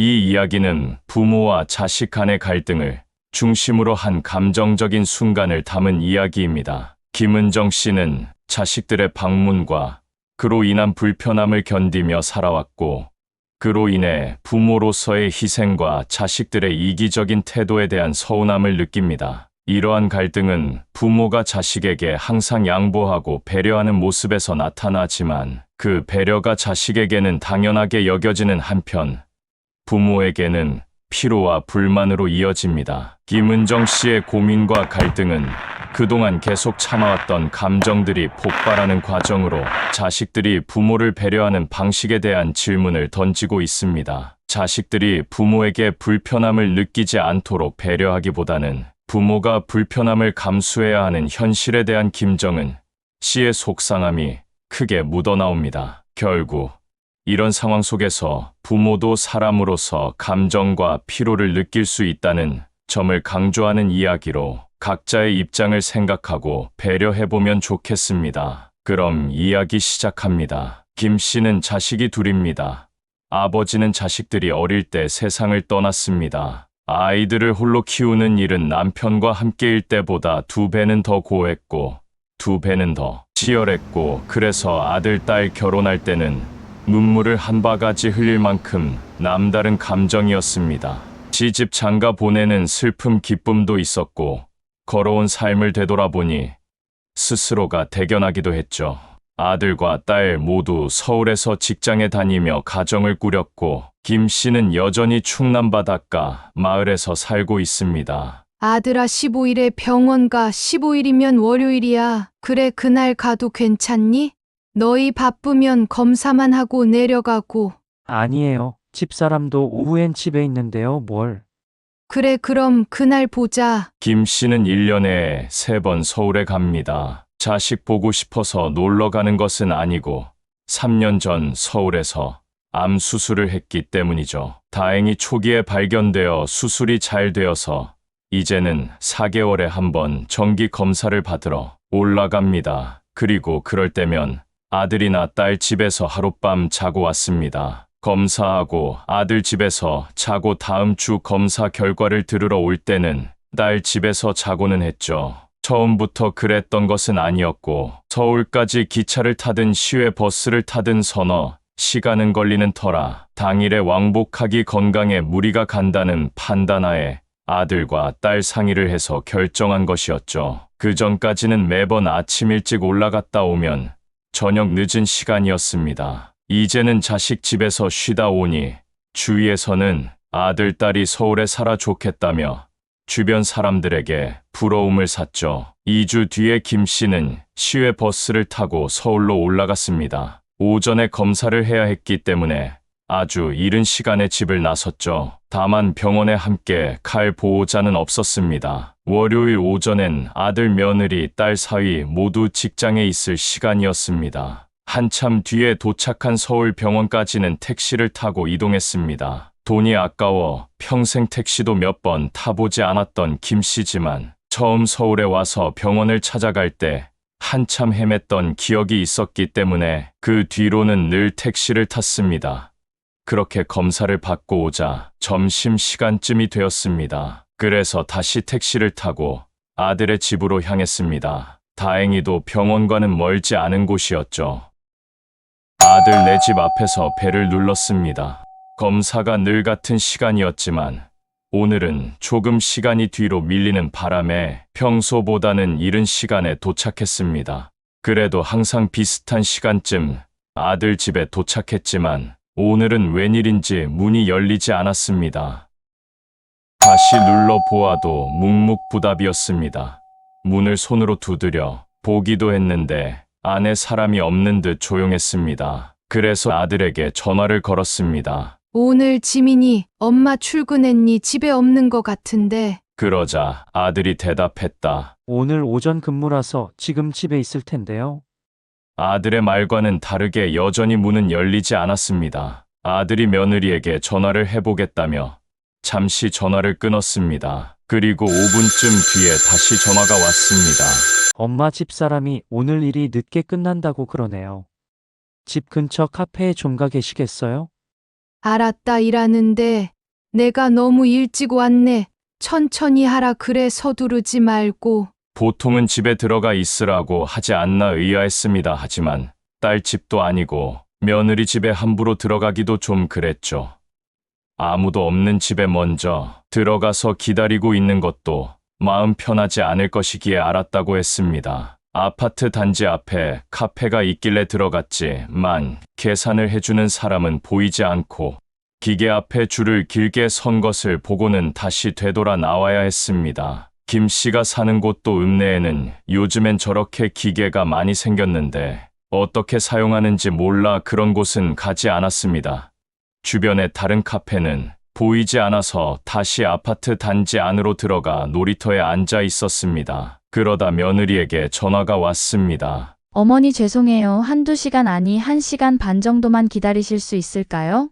이 이야기는 부모와 자식 간의 갈등을 중심으로 한 감정적인 순간을 담은 이야기입니다. 김은정 씨는 자식들의 방문과 그로 인한 불편함을 견디며 살아왔고, 그로 인해 부모로서의 희생과 자식들의 이기적인 태도에 대한 서운함을 느낍니다. 이러한 갈등은 부모가 자식에게 항상 양보하고 배려하는 모습에서 나타나지만, 그 배려가 자식에게는 당연하게 여겨지는 한편 부모에게는 피로와 불만으로 이어집니다. 김은정 씨의 고민과 갈등은 그동안 계속 참아왔던 감정들이 폭발하는 과정으로 자식들이 부모를 배려하는 방식에 대한 질문을 던지고 있습니다. 자식들이 부모에게 불편함을 느끼지 않도록 배려하기보다는 부모가 불편함을 감수해야 하는 현실에 대한 김정은 씨의 속상함이 크게 묻어나옵니다. 결국 이런 상황 속에서 부모도 사람으로서 감정과 피로를 느낄 수 있다는 점을 강조하는 이야기로 각자의 입장을 생각하고 배려해보면 좋겠습니다. 그럼 이야기 시작합니다. 김 씨는 자식이 둘입니다. 아버지는 자식들이 어릴 때 세상을 떠났습니다. 아이들을 홀로 키우는 일은 남편과 함께일 때보다 2배는 더 고했고 2배는 더 치열했고, 그래서 아들, 딸 결혼할 때는 눈물을 한 바가지 흘릴 만큼 남다른 감정이었습니다. 시집 장가 보내는 슬픔 기쁨도 있었고, 걸어온 삶을 되돌아보니 스스로가 대견하기도 했죠. 아들과 딸 모두 서울에서 직장에 다니며 가정을 꾸렸고, 김 씨는 여전히 충남 바닷가 마을에서 살고 있습니다. 아들아, 15일에 병원 가. 15일이면 월요일이야. 그래, 그날 가도 괜찮니? 너희 바쁘면 검사만 하고 내려가고. 아니에요. 집사람도 오후엔 집에 있는데요, 뭘. 그래, 그럼 그날 보자. 김 씨는 1년에 3번 서울에 갑니다. 자식 보고 싶어서 놀러 가는 것은 아니고 3년 전 서울에서 암 수술을 했기 때문이죠. 다행히 초기에 발견되어 수술이 잘 되어서 이제는 4개월에 한 번 정기 검사를 받으러 올라갑니다. 그리고 그럴 때면 아들이나 딸 집에서 하룻밤 자고 왔습니다. 검사하고 아들 집에서 자고 다음 주 검사 결과를 들으러 올 때는 딸 집에서 자고는 했죠. 처음부터 그랬던 것은 아니었고, 서울까지 기차를 타든 시외 버스를 타든 서너 시간은 걸리는 터라 당일에 왕복하기 건강에 무리가 간다는 판단하에 아들과 딸 상의를 해서 결정한 것이었죠. 그 전까지는 매번 아침 일찍 올라갔다 오면 저녁 늦은 시간이었습니다. 이제는 자식 집에서 쉬다 오니 주위에서는 아들, 딸이 서울에 살아 좋겠다며 주변 사람들에게 부러움을 샀죠. 2주 뒤에 김 씨는 시외 버스를 타고 서울로 올라갔습니다. 오전에 검사를 해야 했기 때문에 아주 이른 시간에 집을 나섰죠. 다만 병원에 함께 갈 보호자는 없었습니다. 월요일 오전엔 아들, 며느리, 딸 사위 모두 직장에 있을 시간이었습니다. 한참 뒤에 도착한 서울 병원까지는 택시를 타고 이동했습니다. 돈이 아까워 평생 택시도 몇 번 타보지 않았던 김 씨지만 처음 서울에 와서 병원을 찾아갈 때 한참 헤맸던 기억이 있었기 때문에 그 뒤로는 늘 택시를 탔습니다. 그렇게 검사를 받고 오자 점심시간쯤이 되었습니다. 그래서 다시 택시를 타고 아들의 집으로 향했습니다. 다행히도 병원과는 멀지 않은 곳이었죠. 아들 내 집 앞에서 벨을 눌렀습니다. 검사가 늘 같은 시간이었지만 오늘은 조금 시간이 뒤로 밀리는 바람에 평소보다는 이른 시간에 도착했습니다. 그래도 항상 비슷한 시간쯤 아들 집에 도착했지만 오늘은 웬일인지 문이 열리지 않았습니다. 다시 눌러보아도 묵묵부답이었습니다. 문을 손으로 두드려 보기도 했는데 안에 사람이 없는 듯 조용했습니다. 그래서 아들에게 전화를 걸었습니다. 오늘 지민이 엄마 출근했니? 집에 없는 것 같은데. 그러자 아들이 대답했다. 오늘 오전 근무라서 지금 집에 있을 텐데요. 아들의 말과는 다르게 여전히 문은 열리지 않았습니다. 아들이 며느리에게 전화를 해보겠다며 잠시 전화를 끊었습니다. 그리고 5분쯤 뒤에 다시 전화가 왔습니다. 엄마 집사람이 오늘 일이 늦게 끝난다고 그러네요. 집 근처 카페에 좀 가 계시겠어요? 알았다 일하는데 내가 너무 일찍 왔네. 천천히 하라 그래 서두르지 말고. 보통은 집에 들어가 있으라고 하지 않나 의아했습니다. 하지만 딸 집도 아니고 며느리 집에 함부로 들어가기도 좀 그랬죠. 아무도 없는 집에 먼저 들어가서 기다리고 있는 것도 마음 편하지 않을 것이기에 알았다고 했습니다. 아파트 단지 앞에 카페가 있길래 들어갔지만 계산을 해주는 사람은 보이지 않고 기계 앞에 줄을 길게 선 것을 보고는 다시 되돌아 나와야 했습니다. 김 씨가 사는 곳도 읍내에는 요즘엔 저렇게 기계가 많이 생겼는데 어떻게 사용하는지 몰라 그런 곳은 가지 않았습니다. 주변의 다른 카페는 보이지 않아서 다시 아파트 단지 안으로 들어가 놀이터에 앉아 있었습니다. 그러다 며느리에게 전화가 왔습니다. 어머니 죄송해요. 한두 시간 아니 1시간 반 정도만 기다리실 수 있을까요?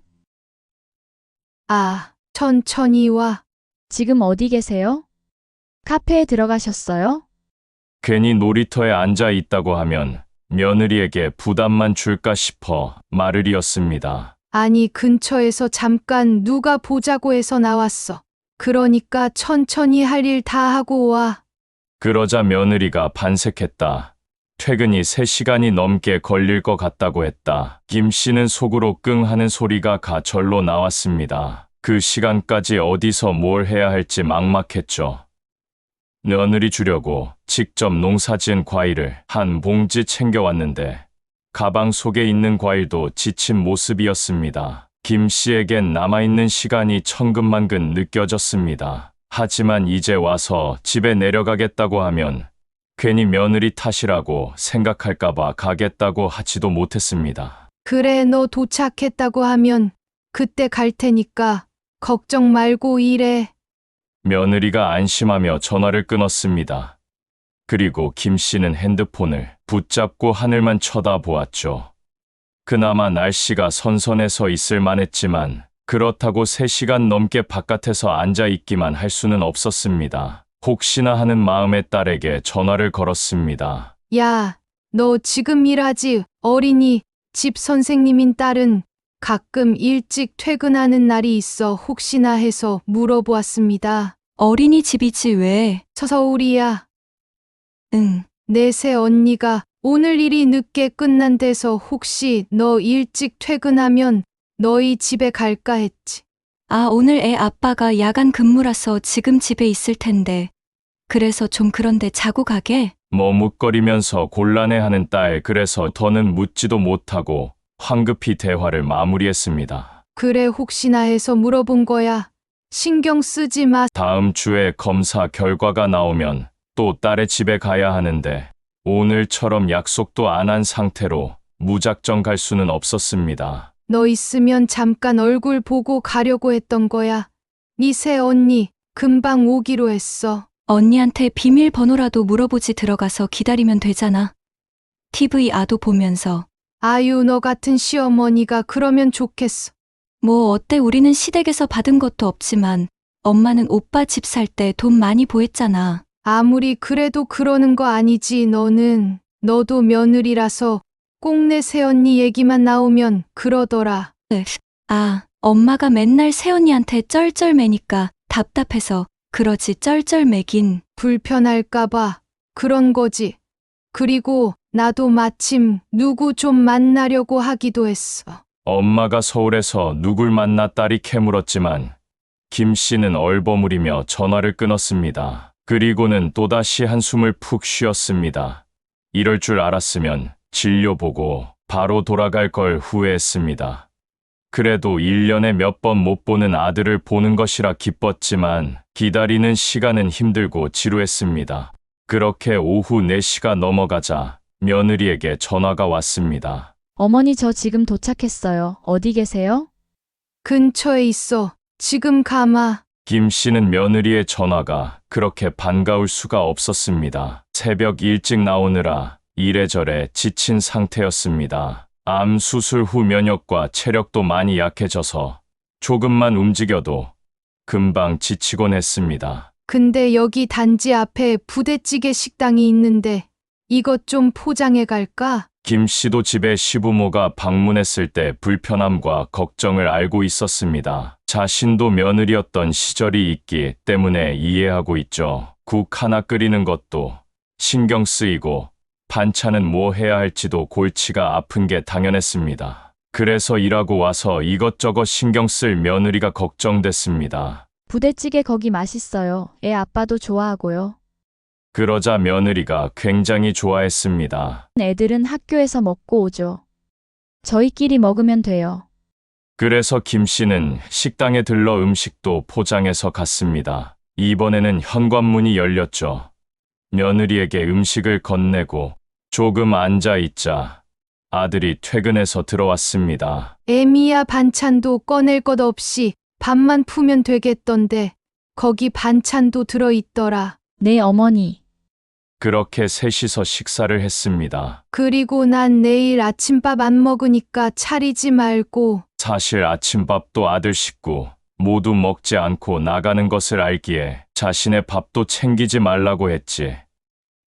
아, 천천히 와. 지금 어디 계세요? 카페에 들어가셨어요? 괜히 놀이터에 앉아 있다고 하면 며느리에게 부담만 줄까 싶어 말을 이었습니다. 아니 근처에서 잠깐 누가 보자고 해서 나왔어. 그러니까 천천히 할 일 다 하고 와. 그러자 며느리가 반색했다. 퇴근이 3시간이 넘게 걸릴 것 같다고 했다. 김 씨는 속으로 끙 하는 소리가 가 절로 나왔습니다. 그 시간까지 어디서 뭘 해야 할지 막막했죠. 며느리 주려고 직접 농사지은 과일을 한 봉지 챙겨왔는데 가방 속에 있는 과일도 지친 모습이었습니다. 김 씨에겐 남아있는 시간이 천근만근 느껴졌습니다. 하지만 이제 와서 집에 내려가겠다고 하면 괜히 며느리 탓이라고 생각할까봐 가겠다고 하지도 못했습니다. 그래 너 도착했다고 하면 그때 갈 테니까 걱정 말고 일해. 며느리가 안심하며 전화를 끊었습니다. 그리고 김 씨는 핸드폰을 붙잡고 하늘만 쳐다보았죠. 그나마 날씨가 선선해서 있을 만했지만 그렇다고 3시간 넘게 바깥에서 앉아 있기만 할 수는 없었습니다. 혹시나 하는 마음에 딸에게 전화를 걸었습니다. 야, 너 지금 일하지? 어린이 집 선생님인 딸은 가끔 일찍 퇴근하는 날이 있어 혹시나 해서 물어보았습니다. 어린이집이지 왜? 서울이야. 응. 내 새 언니가 오늘 일이 늦게 끝난 데서 혹시 너 일찍 퇴근하면 너희 집에 갈까 했지. 아, 오늘 애 아빠가 야간 근무라서 지금 집에 있을 텐데. 그래서 좀 그런데 자고 가게? 머뭇거리면서 곤란해하는 딸, 그래서 더는 묻지도 못하고 황급히 대화를 마무리했습니다. 그래 혹시나 해서 물어본 거야. 신경 쓰지 마. 다음 주에 검사 결과가 나오면 또 딸의 집에 가야 하는데 오늘처럼 약속도 안 한 상태로 무작정 갈 수는 없었습니다. 너 있으면 잠깐 얼굴 보고 가려고 했던 거야. 네 새 언니 금방 오기로 했어. 언니한테 비밀번호라도 물어보지 들어가서 기다리면 되잖아. TV 아도 보면서. 아유 너 같은 시어머니가 그러면 좋겠어. 뭐 어때 우리는 시댁에서 받은 것도 없지만 엄마는 오빠 집 살 때 돈 많이 보했잖아. 아무리 그래도 그러는 거 아니지 너는. 너도 며느리라서 꼭 내 새언니 얘기만 나오면 그러더라. 아, 엄마가 맨날 새언니한테 쩔쩔매니까 답답해서 그러지 쩔쩔매긴. 불편할까봐 그런 거지. 그리고 나도 마침 누구 좀 만나려고 하기도 했어. 엄마가 서울에서 누굴 만나 딸이 캐물었지만 김 씨는 얼버무리며 전화를 끊었습니다. 그리고는 또다시 한숨을 푹 쉬었습니다. 이럴 줄 알았으면 진료 보고 바로 돌아갈 걸 후회했습니다. 그래도 1년에 몇 번 못 보는 아들을 보는 것이라 기뻤지만 기다리는 시간은 힘들고 지루했습니다. 그렇게 오후 4시가 넘어가자 며느리에게 전화가 왔습니다. 어머니 저 지금 도착했어요. 어디 계세요? 근처에 있어. 지금 가마. 김 씨는 며느리의 전화가 그렇게 반가울 수가 없었습니다. 새벽 일찍 나오느라 이래저래 지친 상태였습니다. 암 수술 후 면역과 체력도 많이 약해져서 조금만 움직여도 금방 지치곤 했습니다. 근데 여기 단지 앞에 부대찌개 식당이 있는데 이것 좀 포장해 갈까? 김 씨도 집에 시부모가 방문했을 때 불편함과 걱정을 알고 있었습니다. 자신도 며느리였던 시절이 있기 때문에 이해하고 있죠. 국 하나 끓이는 것도 신경 쓰이고 반찬은 뭐 해야 할지도 골치가 아픈 게 당연했습니다. 그래서 일하고 와서 이것저것 신경 쓸 며느리가 걱정됐습니다. 부대찌개 거기 맛있어요. 애 아빠도 좋아하고요. 그러자 며느리가 굉장히 좋아했습니다. 애들은 학교에서 먹고 오죠. 저희끼리 먹으면 돼요. 그래서 김 씨는 식당에 들러 음식도 포장해서 갔습니다. 이번에는 현관문이 열렸죠. 며느리에게 음식을 건네고 조금 앉아 있자 아들이 퇴근해서 들어왔습니다. 애미야 반찬도 꺼낼 것 없이 밥만 푸면 되겠던데 거기 반찬도 들어있더라. 네, 어머니. 그렇게 셋이서 식사를 했습니다. 그리고 난 내일 아침밥 안 먹으니까 차리지 말고. 사실 아침밥도 아들 식구 모두 먹지 않고 나가는 것을 알기에 자신의 밥도 챙기지 말라고 했지.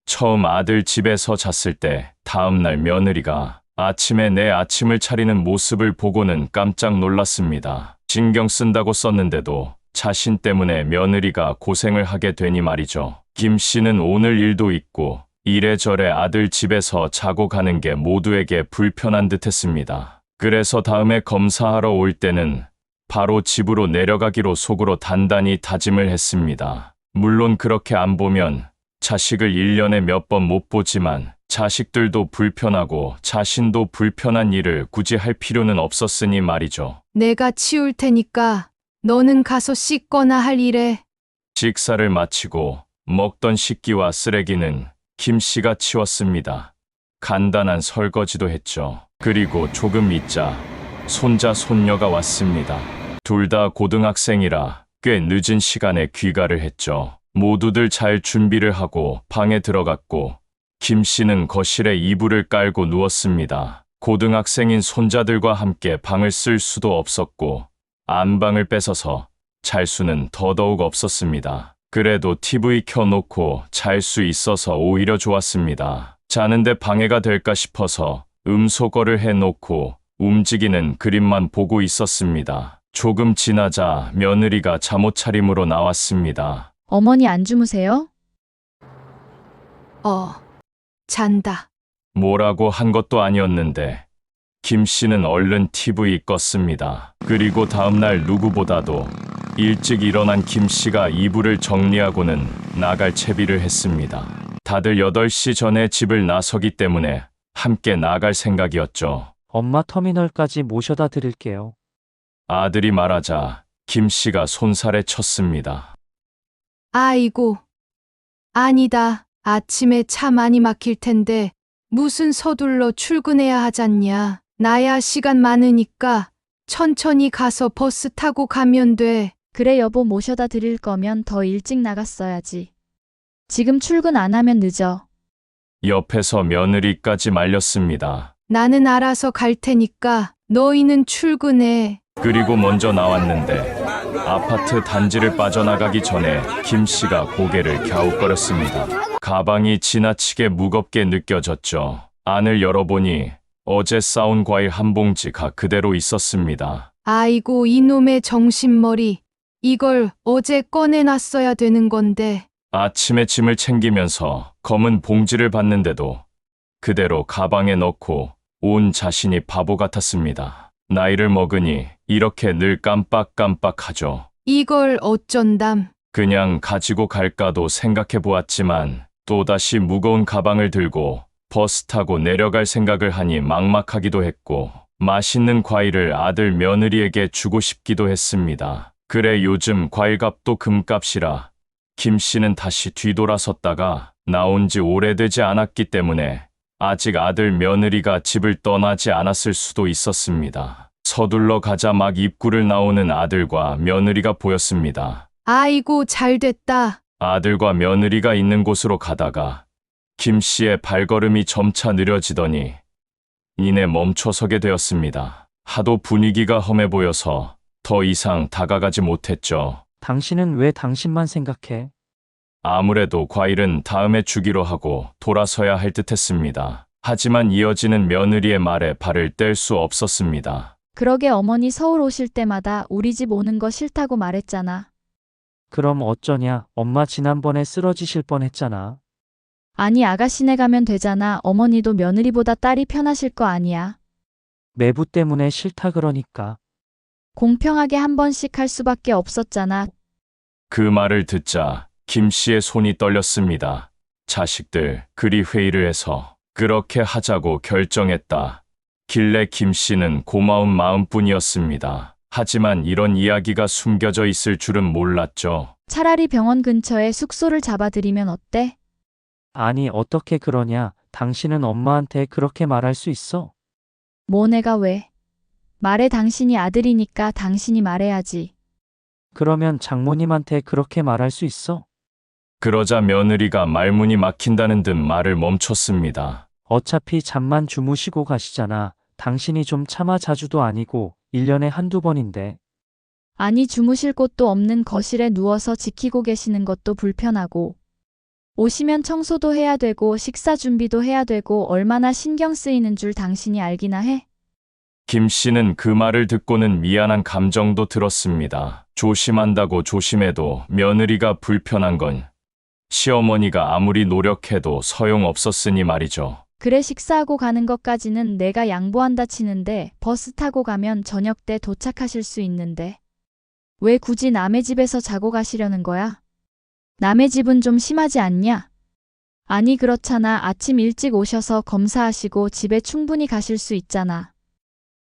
처음 아들 집에서 잤을 때 다음날 며느리가 아침에 내 아침을 차리는 모습을 보고는 깜짝 놀랐습니다. 신경 쓴다고 썼는데도 자신 때문에 며느리가 고생을 하게 되니 말이죠. 김 씨는 오늘 일도 있고 이래저래 아들 집에서 자고 가는 게 모두에게 불편한 듯 했습니다. 그래서 다음에 검사하러 올 때는 바로 집으로 내려가기로 속으로 단단히 다짐을 했습니다. 물론 그렇게 안 보면 자식을 1년에 몇 번 못 보지만 자식들도 불편하고 자신도 불편한 일을 굳이 할 필요는 없었으니 말이죠. 내가 치울 테니까 너는 가서 씻거나 할 일에. 식사를 마치고 먹던 식기와 쓰레기는 김 씨가 치웠습니다. 간단한 설거지도 했죠. 그리고 조금 있자 손자 손녀가 왔습니다. 둘 다 고등학생이라 꽤 늦은 시간에 귀가를 했죠. 모두들 잘 준비를 하고 방에 들어갔고 김 씨는 거실에 이불을 깔고 누웠습니다. 고등학생인 손자들과 함께 방을 쓸 수도 없었고 안방을 뺏어서 잘 수는 더더욱 없었습니다. 그래도 TV 켜놓고 잘 수 있어서 오히려 좋았습니다. 자는데 방해가 될까 싶어서 음소거를 해놓고 움직이는 그림만 보고 있었습니다. 조금 지나자 며느리가 잠옷 차림으로 나왔습니다. 어머니 안 주무세요? 잔다. 뭐라고 한 것도 아니었는데 김 씨는 얼른 TV 껐습니다. 그리고 다음날 누구보다도 일찍 일어난 김 씨가 이불을 정리하고는 나갈 채비를 했습니다. 다들 8시 전에 집을 나서기 때문에 함께 나갈 생각이었죠. 엄마 터미널까지 모셔다 드릴게요. 아들이 말하자 김 씨가 손살에 쳤습니다. 아이고. 아니다. 아침에 차 많이 막힐 텐데 무슨 서둘러 출근해야 하잖냐. 나야 시간 많으니까 천천히 가서 버스 타고 가면 돼. 그래 여보 모셔다 드릴 거면 더 일찍 나갔어야지. 지금 출근 안 하면 늦어. 옆에서 며느리까지 말렸습니다. 나는 알아서 갈 테니까 너희는 출근해. 그리고 먼저 나왔는데 아파트 단지를 빠져나가기 전에 김 씨가 고개를 갸웃거렸습니다. 가방이 지나치게 무겁게 느껴졌죠. 안을 열어보니 어제 싸온 과일 한 봉지가 그대로 있었습니다. 아이고 이놈의 정신머리. 이걸 어제 꺼내놨어야 되는 건데. 아침에 짐을 챙기면서 검은 봉지를 봤는데도 그대로 가방에 넣고 온 자신이 바보 같았습니다. 나이를 먹으니 이렇게 늘 깜빡깜빡하죠. 이걸 어쩐담. 그냥 가지고 갈까도 생각해 보았지만 또다시 무거운 가방을 들고 버스 타고 내려갈 생각을 하니 막막하기도 했고 맛있는 과일을 아들 며느리에게 주고 싶기도 했습니다. 그래 요즘 과일값도 금값이라 김 씨는 다시 뒤돌아섰다가 나온 지 오래되지 않았기 때문에 아직 아들 며느리가 집을 떠나지 않았을 수도 있었습니다. 서둘러 가자 막 입구를 나오는 아들과 며느리가 보였습니다. 아이고 잘됐다. 아들과 며느리가 있는 곳으로 가다가 김 씨의 발걸음이 점차 느려지더니 이내 멈춰서게 되었습니다. 하도 분위기가 험해 보여서 더 이상 다가가지 못했죠. 당신은 왜 당신만 생각해? 아무래도 과일은 다음에 주기로 하고 돌아서야 할 듯했습니다. 하지만 이어지는 며느리의 말에 발을 뗄 수 없었습니다. 그러게 어머니 서울 오실 때마다 우리 집 오는 거 싫다고 말했잖아. 그럼 어쩌냐? 엄마 지난번에 쓰러지실 뻔했잖아. 아니 아가씨네 가면 되잖아. 어머니도 며느리보다 딸이 편하실 거 아니야. 매부 때문에 싫다 그러니까. 공평하게 한 번씩 할 수밖에 없었잖아. 그 말을 듣자 김 씨의 손이 떨렸습니다. 자식들 그리 회의를 해서 그렇게 하자고 결정했다. 길래 김 씨는 고마운 마음뿐이었습니다. 하지만 이런 이야기가 숨겨져 있을 줄은 몰랐죠. 차라리 병원 근처에 숙소를 잡아드리면 어때? 아니 어떻게 그러냐? 당신은 엄마한테 그렇게 말할 수 있어? 뭐 내가 왜? 말해 당신이 아들이니까 당신이 말해야지. 그러면 장모님한테 그렇게 말할 수 있어? 그러자 며느리가 말문이 막힌다는 듯 말을 멈췄습니다. 어차피 잠만 주무시고 가시잖아. 당신이 좀 참아 자주도 아니고 1년에 한두 번인데. 아니 주무실 곳도 없는 거실에 누워서 지키고 계시는 것도 불편하고 오시면 청소도 해야 되고 식사 준비도 해야 되고 얼마나 신경 쓰이는 줄 당신이 알기나 해? 김 씨는 그 말을 듣고는 미안한 감정도 들었습니다. 조심한다고 조심해도 며느리가 불편한 건 시어머니가 아무리 노력해도 소용없었으니 말이죠. 그래 식사하고 가는 것까지는 내가 양보한다 치는데 버스 타고 가면 저녁 때 도착하실 수 있는데 왜 굳이 남의 집에서 자고 가시려는 거야? 남의 집은 좀 심하지 않냐? 아니 그렇잖아. 아침 일찍 오셔서 검사하시고 집에 충분히 가실 수 있잖아.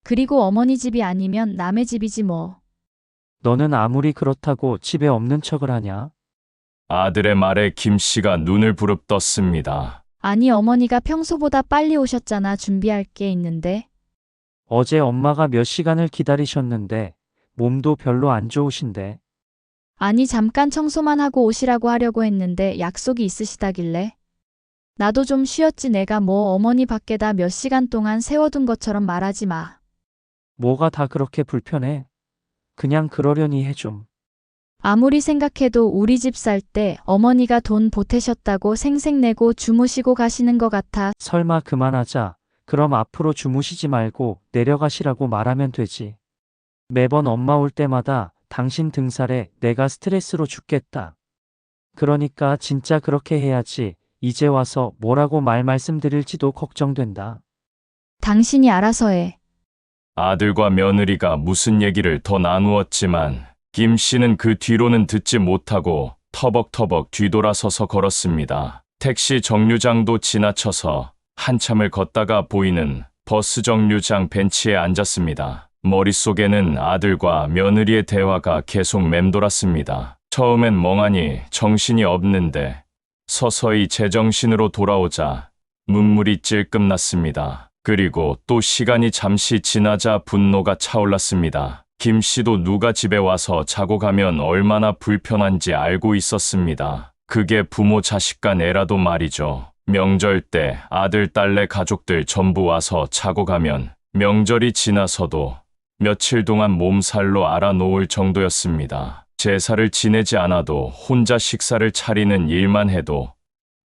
그리고 어머니 집이 아니면 남의 집이지 뭐. 너는 아무리 그렇다고 집에 없는 척을 하냐? 아들의 말에 김 씨가 눈을 부릅떴습니다. 아니 어머니가 평소보다 빨리 오셨잖아. 준비할 게 있는데. 어제 엄마가 몇 시간을 기다리셨는데 몸도 별로 안 좋으신데. 아니 잠깐 청소만 하고 오시라고 하려고 했는데 약속이 있으시다길래. 나도 좀 쉬었지 내가 뭐 어머니 밖에다 몇 시간 동안 세워둔 것처럼 말하지 마. 뭐가 다 그렇게 불편해? 그냥 그러려니 해 좀. 아무리 생각해도 우리 집 살 때 어머니가 돈 보태셨다고 생색내고 주무시고 가시는 것 같아. 설마 그만하자. 그럼 앞으로 주무시지 말고 내려가시라고 말하면 되지. 매번 엄마 올 때마다 당신 등살에 내가 스트레스로 죽겠다. 그러니까 진짜 그렇게 해야지. 이제 와서 뭐라고 말씀드릴지도 걱정된다. 당신이 알아서 해. 아들과 며느리가 무슨 얘기를 더 나누었지만 김 씨는 그 뒤로는 듣지 못하고 터벅터벅 뒤돌아서서 걸었습니다. 택시 정류장도 지나쳐서 한참을 걷다가 보이는 버스 정류장 벤치에 앉았습니다. 머릿속에는 아들과 며느리의 대화가 계속 맴돌았습니다. 처음엔 멍하니 정신이 없는데 서서히 제정신으로 돌아오자 눈물이 찔끔 났습니다. 그리고 또 시간이 잠시 지나자 분노가 차올랐습니다. 김 씨도 누가 집에 와서 자고 가면 얼마나 불편한지 알고 있었습니다. 그게 부모 자식 간 애라도 말이죠. 명절 때 아들, 딸네 가족들 전부 와서 자고 가면 명절이 지나서도 며칠 동안 몸살로 알아놓을 정도였습니다. 제사를 지내지 않아도 혼자 식사를 차리는 일만 해도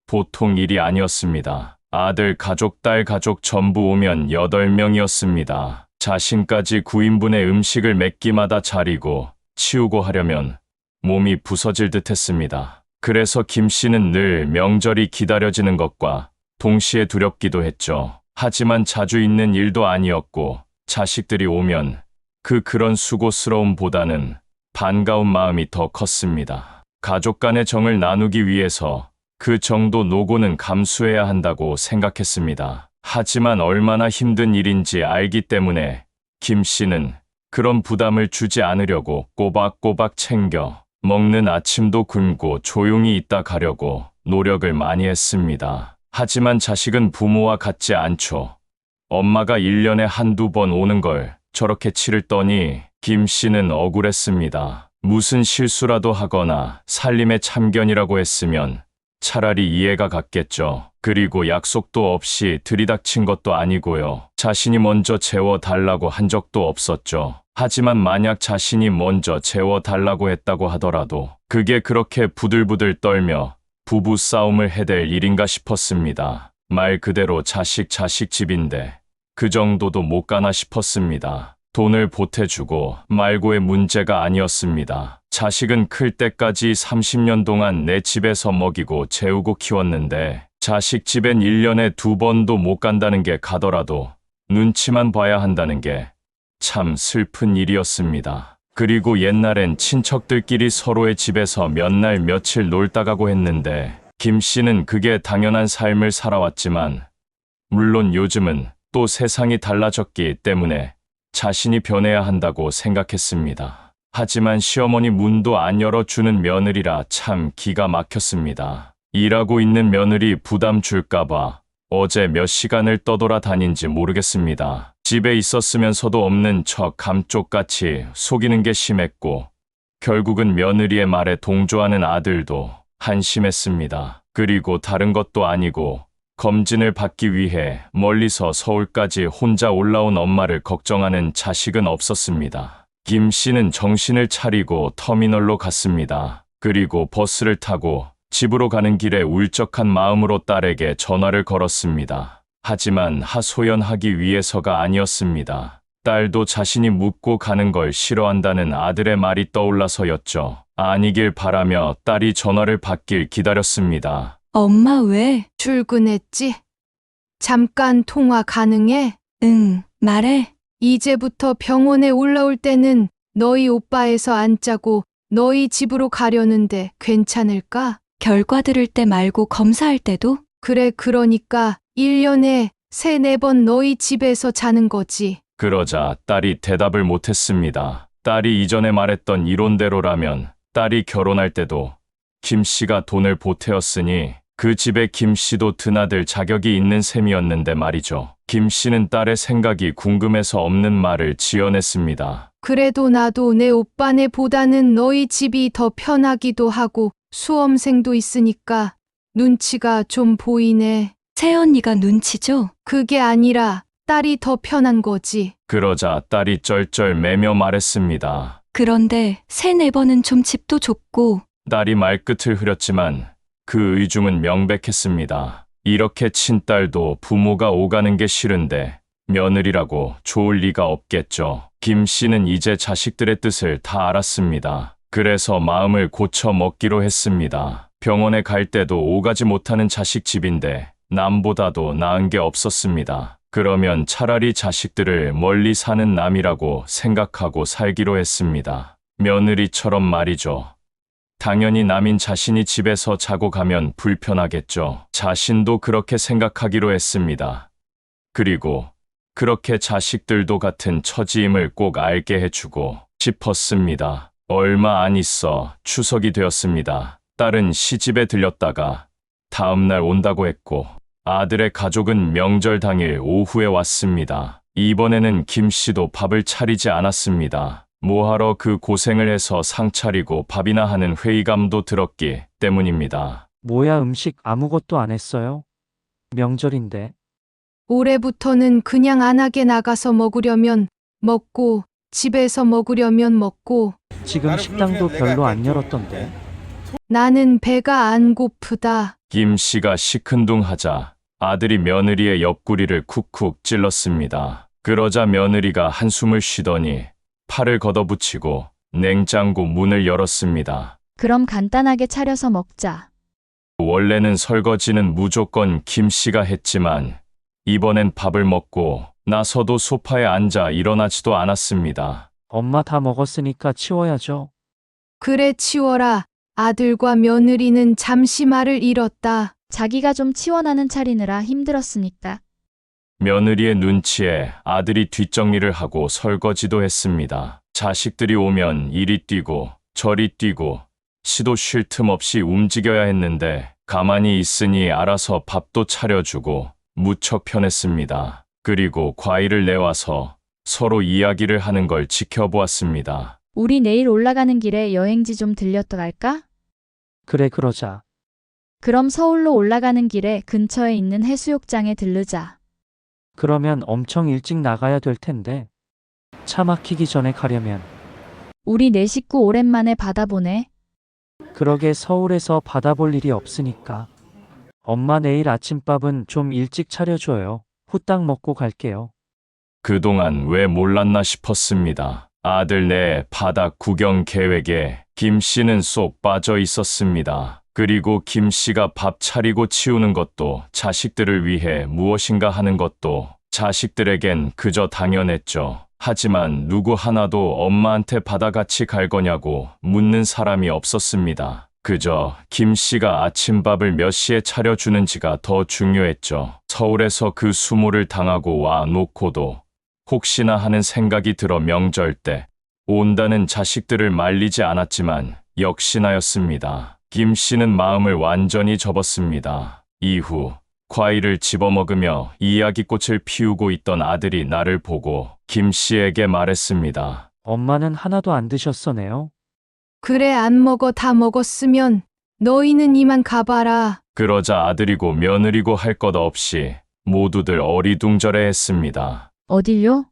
보통 일이 아니었습니다. 아들 가족, 딸 가족 전부 오면 8명이었습니다. 자신까지 9인분의 음식을 몇 끼마다 차리고 치우고 하려면 몸이 부서질 듯 했습니다. 그래서 김 씨는 늘 명절이 기다려지는 것과 동시에 두렵기도 했죠. 하지만 자주 있는 일도 아니었고 자식들이 오면 그런 수고스러움보다는 반가운 마음이 더 컸습니다. 가족 간의 정을 나누기 위해서 그 정도 노고는 감수해야 한다고 생각했습니다. 하지만 얼마나 힘든 일인지 알기 때문에 김 씨는 그런 부담을 주지 않으려고 꼬박꼬박 챙겨 먹는 아침도 굶고 조용히 있다 가려고 노력을 많이 했습니다. 하지만 자식은 부모와 같지 않죠. 엄마가 1년에 한두 번 오는 걸 저렇게 치를 떠니 김 씨는 억울했습니다. 무슨 실수라도 하거나 살림의 참견이라고 했으면 차라리 이해가 갔겠죠. 그리고 약속도 없이 들이닥친 것도 아니고요. 자신이 먼저 재워달라고 한 적도 없었죠. 하지만 만약 자신이 먼저 재워달라고 했다고 하더라도 그게 그렇게 부들부들 떨며 부부 싸움을 해댈 일인가 싶었습니다. 말 그대로 자식 집인데 그 정도도 못 가나 싶었습니다. 돈을 보태주고 말고의 문제가 아니었습니다. 자식은 클 때까지 30년 동안 내 집에서 먹이고 재우고 키웠는데 자식 집엔 1년에 2번도 못 간다는 게 가더라도 눈치만 봐야 한다는 게 참 슬픈 일이었습니다. 그리고 옛날엔 친척들끼리 서로의 집에서 몇 날 며칠 놀다 가고 했는데 김 씨는 그게 당연한 삶을 살아왔지만 물론 요즘은 또 세상이 달라졌기 때문에 자신이 변해야 한다고 생각했습니다. 하지만 시어머니 문도 안 열어주는 며느리라 참 기가 막혔습니다. 일하고 있는 며느리 부담 줄까봐 어제 몇 시간을 떠돌아다닌지 모르겠습니다. 집에 있었으면서도 없는 척 감쪽같이 속이는 게 심했고 결국은 며느리의 말에 동조하는 아들도 한심했습니다. 그리고 다른 것도 아니고 검진을 받기 위해 멀리서 서울까지 혼자 올라온 엄마를 걱정하는 자식은 없었습니다. 김 씨는 정신을 차리고 터미널로 갔습니다. 그리고 버스를 타고 집으로 가는 길에 울적한 마음으로 딸에게 전화를 걸었습니다. 하지만 하소연하기 위해서가 아니었습니다. 딸도 자신이 묻고 가는 걸 싫어한다는 아들의 말이 떠올라서였죠. 아니길 바라며 딸이 전화를 받길 기다렸습니다. 엄마 왜? 출근했지? 잠깐 통화 가능해? 응, 말해. 이제부터 병원에 올라올 때는 너희 오빠에서 안 짜고 너희 집으로 가려는데 괜찮을까? 결과 들을 때 말고 검사할 때도? 그래, 그러니까 1년에 3-4번 너희 집에서 자는 거지. 그러자 딸이 대답을 못했습니다. 딸이 이전에 말했던 이론대로라면 딸이 결혼할 때도 김 씨가 돈을 보태었으니 그 집에 김 씨도 드나들 자격이 있는 셈이었는데 말이죠. 김 씨는 딸의 생각이 궁금해서 없는 말을 지어냈습니다. 그래도 나도 내 오빠네보다는 너희 집이 더 편하기도 하고 수험생도 있으니까 눈치가 좀 보이네. 새언니가 눈치죠? 그게 아니라 딸이 더 편한 거지. 그러자 딸이 쩔쩔 매며 말했습니다. 그런데 3-4번은 좀 집도 좁고. 딸이 말끝을 흐렸지만 그 의중은 명백했습니다. 이렇게 친딸도 부모가 오가는 게 싫은데 며느리라고 좋을 리가 없겠죠. 김 씨는 이제 자식들의 뜻을 다 알았습니다. 그래서 마음을 고쳐 먹기로 했습니다. 병원에 갈 때도 오가지 못하는 자식 집인데 남보다도 나은 게 없었습니다. 그러면 차라리 자식들을 멀리 사는 남이라고 생각하고 살기로 했습니다. 며느리처럼 말이죠. 당연히 남인 자신이 집에서 자고 가면 불편하겠죠. 자신도 그렇게 생각하기로 했습니다. 그리고 그렇게 자식들도 같은 처지임을 꼭 알게 해주고 싶었습니다. 얼마 안 있어 추석이 되었습니다. 딸은 시집에 들렸다가 다음날 온다고 했고 아들의 가족은 명절 당일 오후에 왔습니다. 이번에는 김 씨도 밥을 차리지 않았습니다. 뭐하러 그 고생을 해서 상 차리고 밥이나 하는 회의감도 들었기 때문입니다. 뭐야 음식 아무것도 안 했어요? 명절인데. 올해부터는 그냥 안 하게 나가서 먹으려면 먹고 집에서 먹으려면 먹고. 지금 식당도 별로 안 열었던데. 나는 배가 안 고프다. 김 씨가 시큰둥하자 아들이 며느리의 옆구리를 쿡쿡 찔렀습니다. 그러자 며느리가 한숨을 쉬더니 팔을 걷어붙이고 냉장고 문을 열었습니다. 그럼 간단하게 차려서 먹자. 원래는 설거지는 무조건 김 씨가 했지만 이번엔 밥을 먹고 나서도 소파에 앉아 일어나지도 않았습니다. 엄마 다 먹었으니까 치워야죠. 그래, 치워라. 아들과 며느리는 잠시 말을 잃었다. 자기가 좀 치워나는 차리느라 힘들었으니까. 며느리의 눈치에 아들이 뒷정리를 하고 설거지도 했습니다. 자식들이 오면 이리 뛰고 저리 뛰고 시도 쉴 틈 없이 움직여야 했는데 가만히 있으니 알아서 밥도 차려주고 무척 편했습니다. 그리고 과일을 내와서 서로 이야기를 하는 걸 지켜보았습니다. 우리 내일 올라가는 길에 여행지 좀 들렸다 갈까? 그래 그러자. 그럼 서울로 올라가는 길에 근처에 있는 해수욕장에 들르자. 그러면 엄청 일찍 나가야 될 텐데. 차 막히기 전에 가려면. 우리 네 식구 오랜만에 바다 보네. 그러게 서울에서 바다 볼 일이 없으니까. 엄마 내일 아침밥은 좀 일찍 차려줘요. 후딱 먹고 갈게요. 그동안 왜 몰랐나 싶었습니다. 아들 내 바다 구경 계획에 김 씨는 쏙 빠져 있었습니다. 그리고 김 씨가 밥 차리고 치우는 것도 자식들을 위해 무엇인가 하는 것도 자식들에겐 그저 당연했죠. 하지만 누구 하나도 엄마한테 바다같이 갈 거냐고 묻는 사람이 없었습니다. 그저 김 씨가 아침밥을 몇 시에 차려주는지가 더 중요했죠. 서울에서 그 수모를 당하고 와 놓고도 혹시나 하는 생각이 들어 명절 때 온다는 자식들을 말리지 않았지만 역시나였습니다. 김 씨는 마음을 완전히 접었습니다. 이후 과일을 집어먹으며 이야기꽃을 피우고 있던 아들이 나를 보고 김 씨에게 말했습니다. 엄마는 하나도 안 드셨어네요. 그래 안 먹어 다 먹었으면 너희는 이만 가봐라. 그러자 아들이고 며느리고 할 것 없이 모두들 어리둥절해했습니다. 어딜요?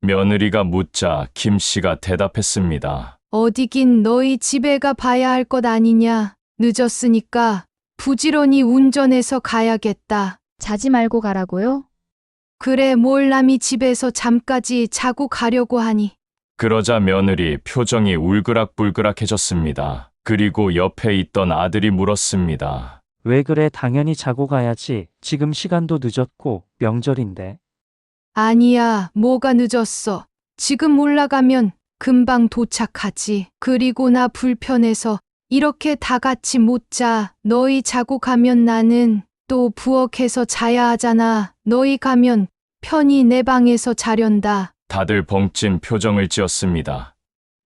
며느리가 묻자 김 씨가 대답했습니다. 어디긴 너희 집에 가 봐야 할 것 아니냐. 늦었으니까 부지런히 운전해서 가야겠다. 자지 말고 가라고요? 그래 뭘 남이 집에서 잠까지 자고 가려고 하니. 그러자 며느리 표정이 울그락불그락해졌습니다. 그리고 옆에 있던 아들이 물었습니다. 왜 그래? 당연히 자고 가야지. 지금 시간도 늦었고 명절인데. 아니야, 뭐가 늦었어. 지금 올라가면 금방 도착하지. 그리고 나 불편해서 이렇게 다 같이 못 자. 너희 자고 가면 나는 또 부엌에서 자야 하잖아. 너희 가면 편히 내 방에서 자련다. 다들 벙찐 표정을 지었습니다.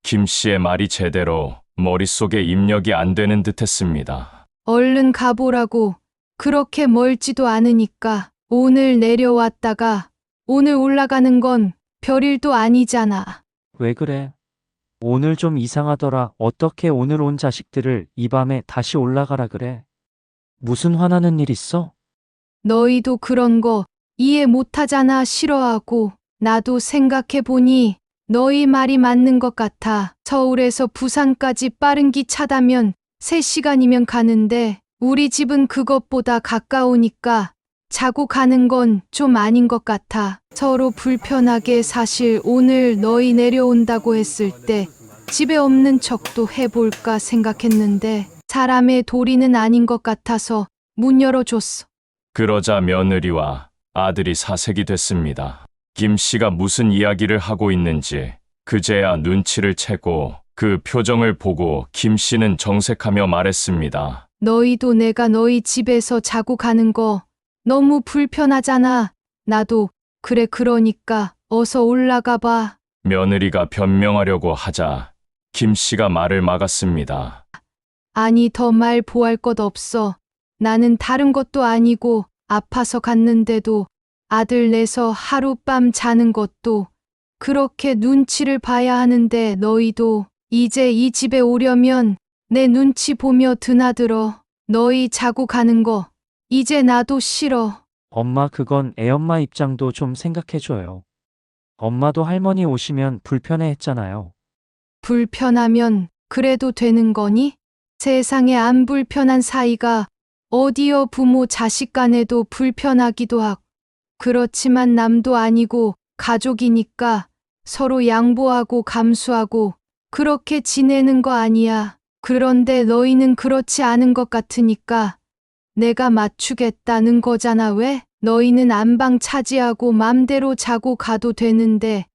김 씨의 말이 제대로 머릿속에 입력이 안 되는 듯했습니다. 얼른 가보라고. 그렇게 멀지도 않으니까. 오늘 내려왔다가 오늘 올라가는 건 별일도 아니잖아. 왜 그래? 오늘 좀 이상하더라. 어떻게 오늘 온 자식들을 이 밤에 다시 올라가라 그래? 무슨 화나는 일 있어? 너희도 그런 거 이해 못하잖아. 싫어하고. 나도 생각해보니 너희 말이 맞는 것 같아. 서울에서 부산까지 빠른 기 타면 3시간이면 가는데 우리 집은 그것보다 가까우니까 자고 가는 건 좀 아닌 것 같아. 서로 불편하게. 사실 오늘 너희 내려온다고 했을 때 집에 없는 척도 해볼까 생각했는데 사람의 도리는 아닌 것 같아서 문 열어줬어. 그러자 며느리와 아들이 사색이 됐습니다. 김 씨가 무슨 이야기를 하고 있는지 그제야 눈치를 채고 그 표정을 보고 김 씨는 정색하며 말했습니다. 너희도 내가 너희 집에서 자고 가는 거 너무 불편하잖아. 나도 그래 그러니까 어서 올라가 봐. 며느리가 변명하려고 하자 김 씨가 말을 막았습니다. 아니 더 말 보할 것 없어. 나는 다른 것도 아니고 아파서 갔는데도 아들 내서 하룻밤 자는 것도 그렇게 눈치를 봐야 하는데 너희도 이제 이 집에 오려면 내 눈치 보며 드나들어. 너희 자고 가는 거 이제 나도 싫어. 엄마 그건 애엄마 입장도 좀 생각해줘요. 엄마도 할머니 오시면 불편해 했잖아요. 불편하면 그래도 되는 거니? 세상에 안 불편한 사이가 어디여. 부모 자식 간에도 불편하기도 하고. 그렇지만 남도 아니고 가족이니까 서로 양보하고 감수하고 그렇게 지내는 거 아니야. 그런데 너희는 그렇지 않은 것 같으니까 내가 맞추겠다는 거잖아. 왜? 너희는 안방 차지하고 맘대로 자고 가도 되는데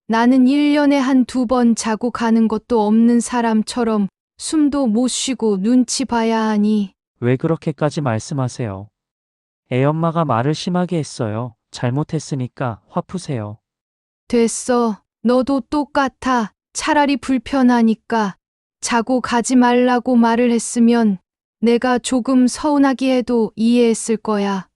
나는 1년에 한두 번 자고 가는 것도 없는 사람처럼 숨도 못 쉬고 눈치 봐야 하니. 왜 그렇게까지 말씀하세요? 애엄마가 말을 심하게 했어요. 잘못했으니까 화 푸세요. 됐어. 너도 똑같아. 차라리 불편하니까 자고 가지 말라고 말을 했으면 내가 조금 서운하게 해도 이해했을 거야.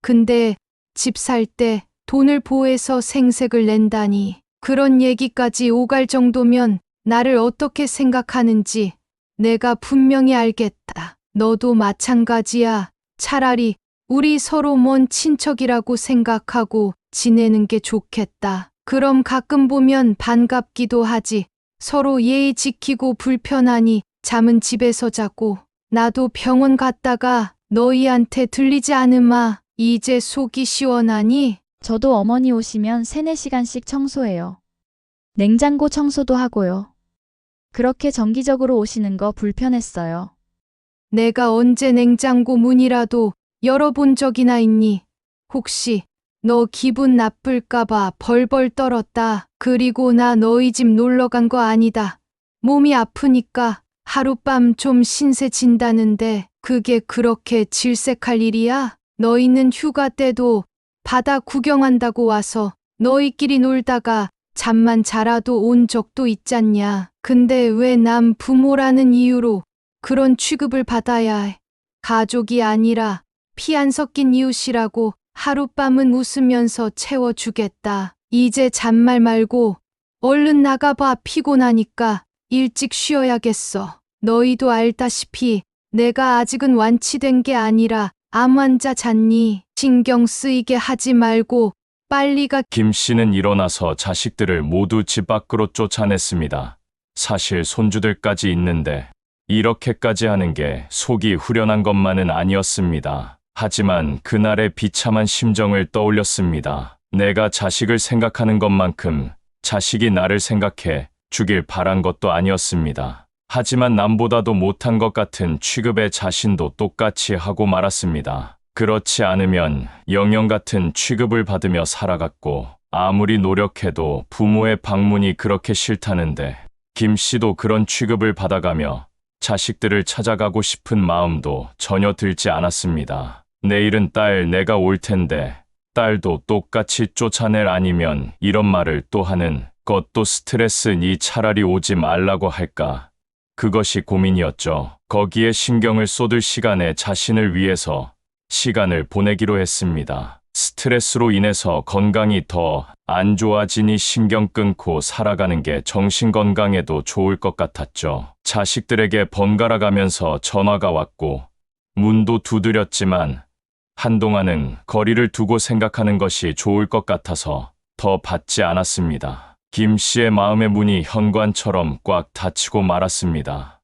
근데 집 살 때 돈을 보해서 생색을 낸다니. 그런 얘기까지 오갈 정도면 나를 어떻게 생각하는지 내가 분명히 알겠다. 너도 마찬가지야. 차라리 우리 서로 먼 친척이라고 생각하고 지내는 게 좋겠다. 그럼 가끔 보면 반갑기도 하지. 서로 예의 지키고 불편하니 잠은 집에서 자고. 나도 병원 갔다가 너희한테 들리지 않으마. 이제 속이 시원하니? 저도 어머니 오시면 3, 4시간씩 청소해요. 냉장고 청소도 하고요. 그렇게 정기적으로 오시는 거 불편했어요. 내가 언제 냉장고 문이라도 열어본 적이나 있니? 혹시 너 기분 나쁠까봐 벌벌 떨었다. 그리고 나 너희 집 놀러 간 거 아니다. 몸이 아프니까 하룻밤 좀 신세진다는데 그게 그렇게 질색할 일이야? 너희는 휴가 때도 바다 구경한다고 와서 너희끼리 놀다가 잠만 자라도 온 적도 있잖냐. 근데 왜 남 부모라는 이유로 그런 취급을 받아야 해? 가족이 아니라 피 안 섞인 이웃이라고 하룻밤은 웃으면서 채워주겠다. 이제 잔말 말고 얼른 나가봐. 피곤하니까 일찍 쉬어야겠어. 너희도 알다시피 내가 아직은 완치된 게 아니라 암 환자 잖니. 신경 쓰이게 하지 말고 빨리 가. 김 씨는 일어나서 자식들을 모두 집 밖으로 쫓아냈습니다. 사실 손주들까지 있는데 이렇게까지 하는 게 속이 후련한 것만은 아니었습니다. 하지만 그날의 비참한 심정을 떠올렸습니다. 내가 자식을 생각하는 것만큼 자식이 나를 생각해 주길 바란 것도 아니었습니다. 하지만 남보다도 못한 것 같은 취급의 자신도 똑같이 하고 말았습니다. 그렇지 않으면 영영 같은 취급을 받으며 살아갔고 아무리 노력해도 부모의 방문이 그렇게 싫다는데 김 씨도 그런 취급을 받아가며 자식들을 찾아가고 싶은 마음도 전혀 들지 않았습니다. 내일은 딸 내가 올 텐데 딸도 똑같이 쫓아낼 아니면 이런 말을 또 하는 것도 스트레스니 차라리 오지 말라고 할까. 그것이 고민이었죠. 거기에 신경을 쏟을 시간에 자신을 위해서 시간을 보내기로 했습니다. 스트레스로 인해서 건강이 더 안 좋아지니 신경 끊고 살아가는 게 정신 건강에도 좋을 것 같았죠. 자식들에게 번갈아 가면서 전화가 왔고 문도 두드렸지만 한동안은 거리를 두고 생각하는 것이 좋을 것 같아서 더 받지 않았습니다. 김 씨의 마음의 문이 현관처럼 꽉 닫히고 말았습니다.